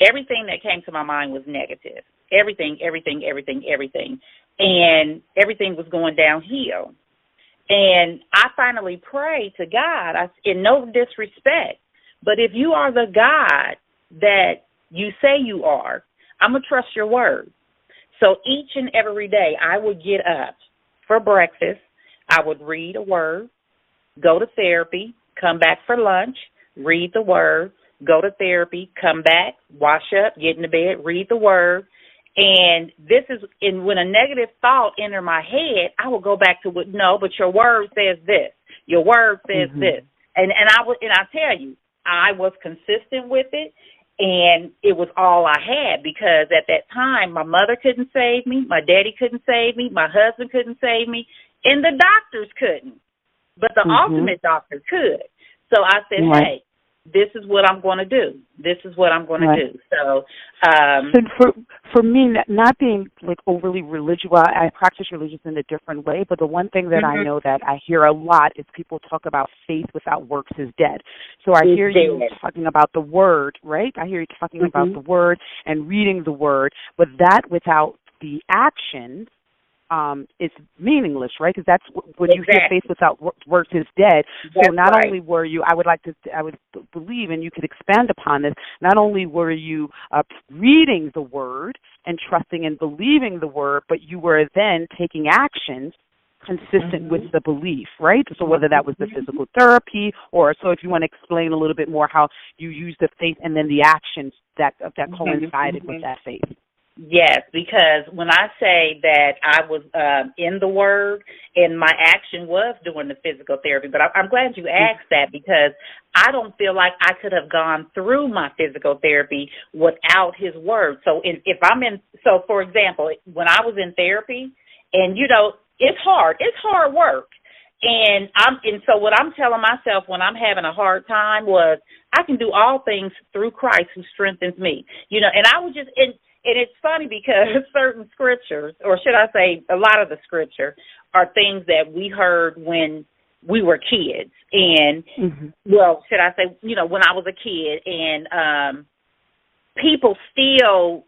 everything that came to my mind was negative. Everything, everything, everything, everything. And everything was going downhill. And I finally prayed to God, in no disrespect, but if you are the God that you say you are, I'm going to trust your word. So each and every day I would get up for breakfast. I would read a word, go to therapy, come back for lunch, read the word, go to therapy, come back, wash up, get into bed, read the word. And when a negative thought entered my head, I would go back to no, but your word says this. Your word says this. And I tell you, I was consistent with it, and it was all I had, because at that time my mother couldn't save me, my daddy couldn't save me, my husband couldn't save me, and the doctors couldn't. But the ultimate doctor could. So I said, hey, this is what I'm going to do. This is what I'm going to do. So for me, not being like overly religious, well, I practice religion in a different way, but the one thing that I know that I hear a lot is people talk about faith without works is dead. So I hear you talking about the word, right? I hear you talking about the word and reading the word, but that without the action is meaningless, right? Because that's when you hear faith without works is dead. So not only were you, I would believe, and you could expand upon this, not only were you reading the word and trusting and believing the word, but you were then taking actions consistent with the belief, right? So whether that was the physical therapy, or so if you want to explain a little bit more how you used the faith and then the actions that coincided with that faith. Yes, because when I say that I was in the Word and my action was doing the physical therapy, but I'm glad you asked that, because I don't feel like I could have gone through my physical therapy without His Word. So for example, when I was in therapy, and it's hard work. And so what I'm telling myself when I'm having a hard time was, I can do all things through Christ who strengthens me. And I was just and it's funny because certain scriptures, or should I say a lot of the scripture, are things that we heard when we were kids. And, well, should I say, when I was a kid, and people still,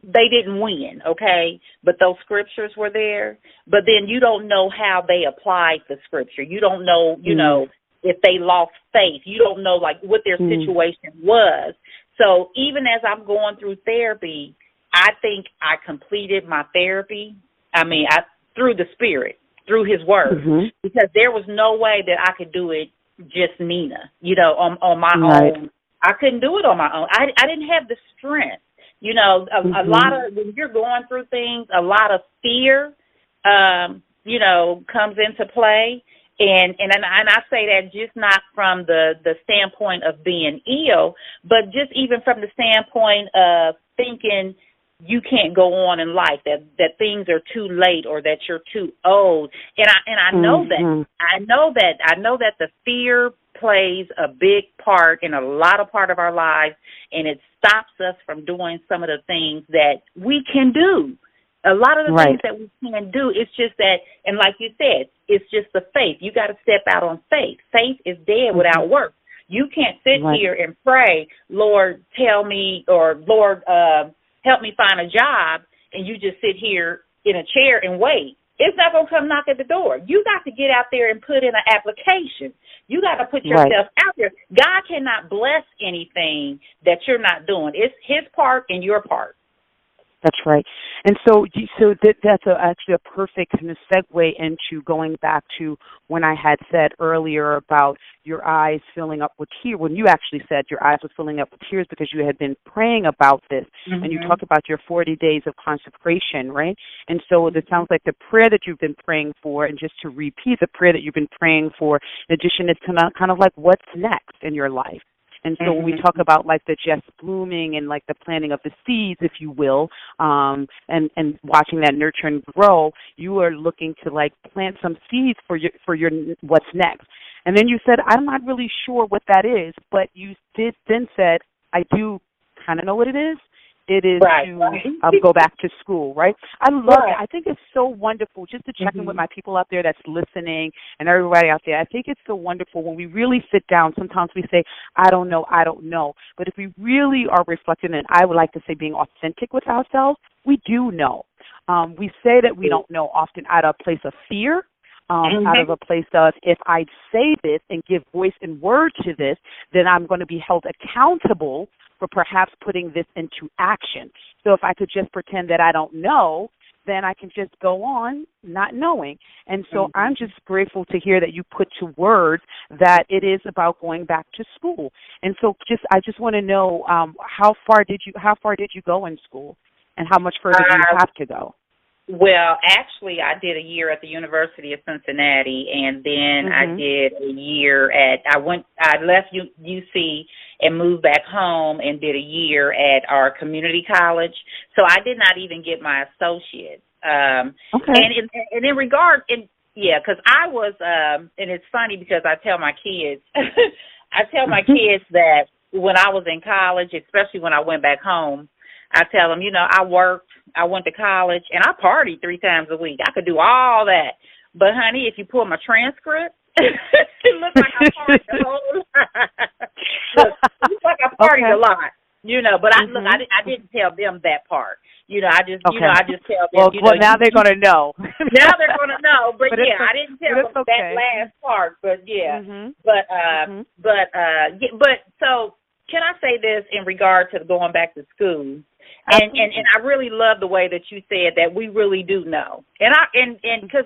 they didn't win, okay? But those scriptures were there. But then you don't know how they applied the scripture. You don't know, if they lost faith. You don't know, like, what their situation was. So even as I'm going through therapy, I think I completed my therapy. Through the Spirit, through His Word, because there was no way that I could do it just Nina, on my own. I couldn't do it on my own. I didn't have the strength. A lot of, when you're going through things, a lot of fear, comes into play. And I say that just not from the standpoint of being ill, but just even from the standpoint of thinking you can't go on in life, that things are too late, or that you're too old. And I know that. I know that the fear plays a big part in a lot of part of our lives, and it stops us from doing some of the things that we can do. A lot of the things that we can do, it's just that, and like you said, it's just the faith. You got to step out on faith. Faith is dead without work. You can't sit here and pray, Lord, tell me, or Lord, help me find a job, and you just sit here in a chair and wait. It's not going to come knock at the door. You got to get out there and put in an application. You got to put yourself out there. God cannot bless anything that you're not doing. It's His part and your part. That's right. And so that's actually a perfect kind of segue into going back to when I had said earlier about your eyes filling up with tears, when you actually said your eyes were filling up with tears because you had been praying about this, and you talked about your 40 days of consecration, right? And so it sounds like the prayer that you've been praying for, and just to repeat the prayer that you've been praying for, in addition, it's kind of like what's next in your life. And so when we talk about like the just blooming and like the planting of the seeds, if you will, and watching that nurture and grow, you are looking to like plant some seeds for your what's next. And then you said, I'm not really sure what that is, but you did then said, I do kind of know what it is. It is right. to go back to school, right? I love it. I think it's so wonderful just to check in with my people out there that's listening and everybody out there. I think it's so wonderful when we really sit down. Sometimes we say, I don't know. But if we really are reflecting, and I would like to say being authentic with ourselves, we do know. We say that we don't know often out of a place of fear, out of a place of, if I say this and give voice and word to this, then I'm going to be held accountable for perhaps putting this into action. So if I could just pretend that I don't know, then I can just go on not knowing. And so I'm just grateful to hear that you put to words that it is about going back to school. And so I just want to know how far did you go in school, and how much further do you have to go? Well, actually, I did a year at the University of Cincinnati, and then I did a year I left UC and moved back home and did a year at our community college. So I did not even get my associate. Okay. And in regard, because I was, and it's funny because I tell my kids, that when I was in college, especially when I went back home, I tell them, I worked, I went to college, and I partied 3 times a week. I could do all that. But, honey, if you pull my transcript, it looks like I partied a whole lot. It looks like I partied a lot, But I didn't tell them that part. I just tell them. Well, now they're going to know. Now they're going to know. But I didn't tell them that last part. But, But so can I say this in regard to going back to school? And I really love the way that you said that we really do know. And because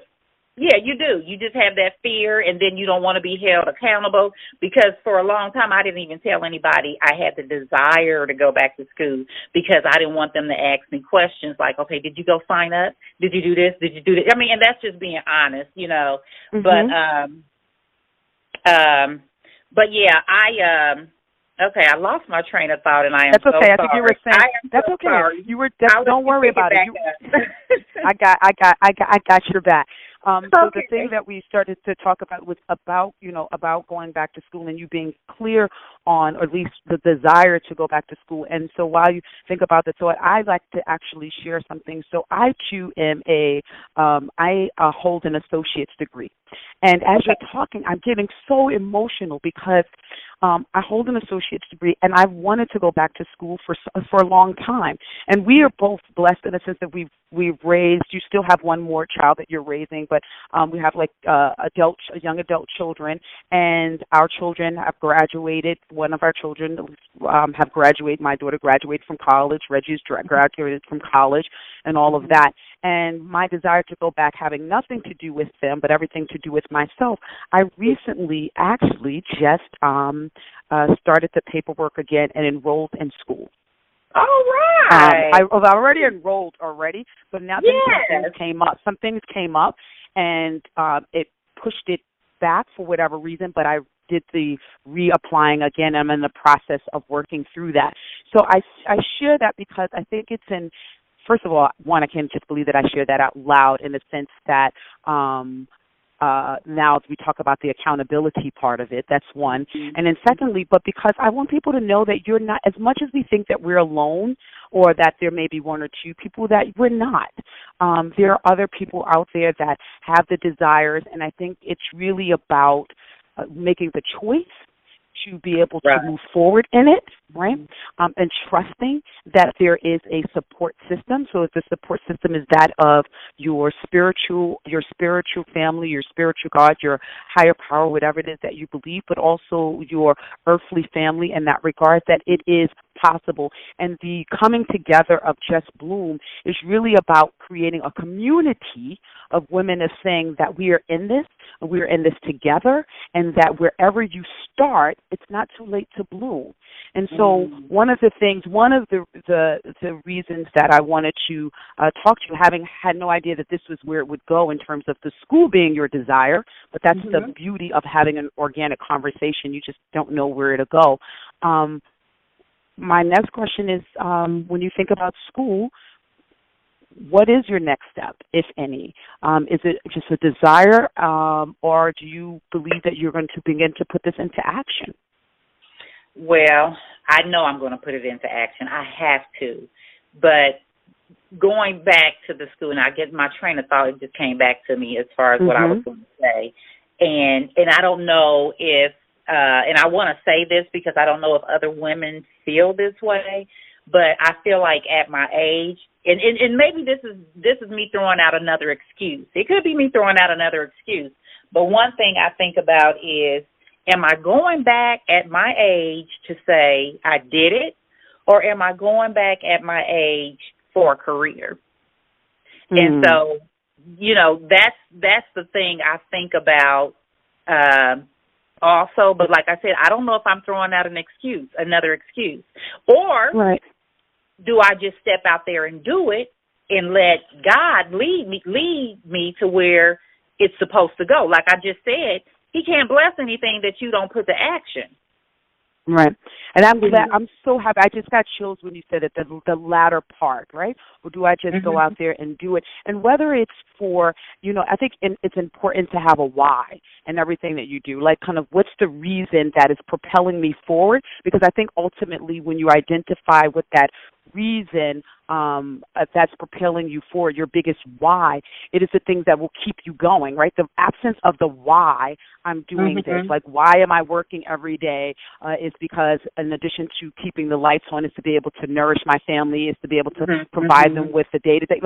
you do. You just have that fear, and then you don't want to be held accountable, because for a long time I didn't even tell anybody I had the desire to go back to school, because I didn't want them to ask me questions like, okay, did you go sign up? Did you do this? Did you do this? I mean, and that's just being honest, But okay, I lost my train of thought, and I am That's okay. so I think you were saying that's okay. Sorry. You were. Don't worry about it. I got your back. So the thing that we started to talk about was about going back to school, and you being clear on, or at least the desire to go back to school. And so while you think about that, so I'd like to actually share something. So I too am I hold an associate's degree, and as you're talking, I'm getting so emotional because I hold an associate's degree, and I've wanted to go back to school for a long time. And we are both blessed in the sense that we've raised. You still have one more child that you're raising, but we have young adult children, and our children have graduated. One of our children have graduated. My daughter graduated from college. Reggie's graduated from college, and all of that. And my desire to go back, having nothing to do with them, but everything to do with myself, I recently actually just started the paperwork again and enrolled in school. All right. I've already enrolled already, but now some things came up, and it pushed it back for whatever reason, but I did the reapplying again. I'm in the process of working through that. So I share that because I think it's first of all, one, I can't just believe that I share that out loud, in the sense that now as we talk about the accountability part of it, that's one. And then secondly, but because I want people to know that you're not, as much as we think that we're alone, or that there may be one or two people, that we're not. There are other people out there that have the desires, and I think it's really about making the choice to be able to move forward in it, right? And trusting that there is a support system. So if the support system is that of your spiritual family, your spiritual God, your higher power, whatever it is that you believe, but also your earthly family in that regard, that it is possible. And the coming together of Just Bloom is really about creating a community of women, of saying that we are in this, and we are in this together, and that wherever you start, it's not too late to bloom. And so one of the reasons that I wanted to talk to you, having had no idea that this was where it would go in terms of the school being your desire, but that's the beauty of having an organic conversation. You just don't know where it'll go. My next question is, when you think about school, what is your next step, if any? Is it just a desire, or do you believe that you're going to begin to put this into action? Well, I know I'm going to put it into action. I have to. But going back to the school, and I guess my train of thought, it just came back to me as far as what I was going to say. And I don't know if, and I want to say this because I don't know if other women feel this way, but I feel like at my age, and maybe this is me throwing out another excuse. It could be me throwing out another excuse. But one thing I think about is, am I going back at my age to say I did it, or am I going back at my age for a career? And so, you know, that's the thing I think about also. But like I said, I don't know if I'm throwing out another excuse. Or do I just step out there and do it and let God lead me to where it's supposed to go? Like I just said, He can't bless anything that you don't put to action. Right. And I'm glad, I'm so happy. I just got chills when you said it, the latter part, right? Or do I just go out there and do it? And whether it's for, you know, I think it's important to have a why in everything that you do. Like, kind of, what's the reason that is propelling me forward? Because I think ultimately when you identify what that reason that's propelling you forward, your biggest why, it is the things that will keep you going, right? The absence of the why I'm doing this, like why am I working every day, is because in addition to keeping the lights on, is to be able to nourish my family, is to be able to provide them with the day-to-day. Like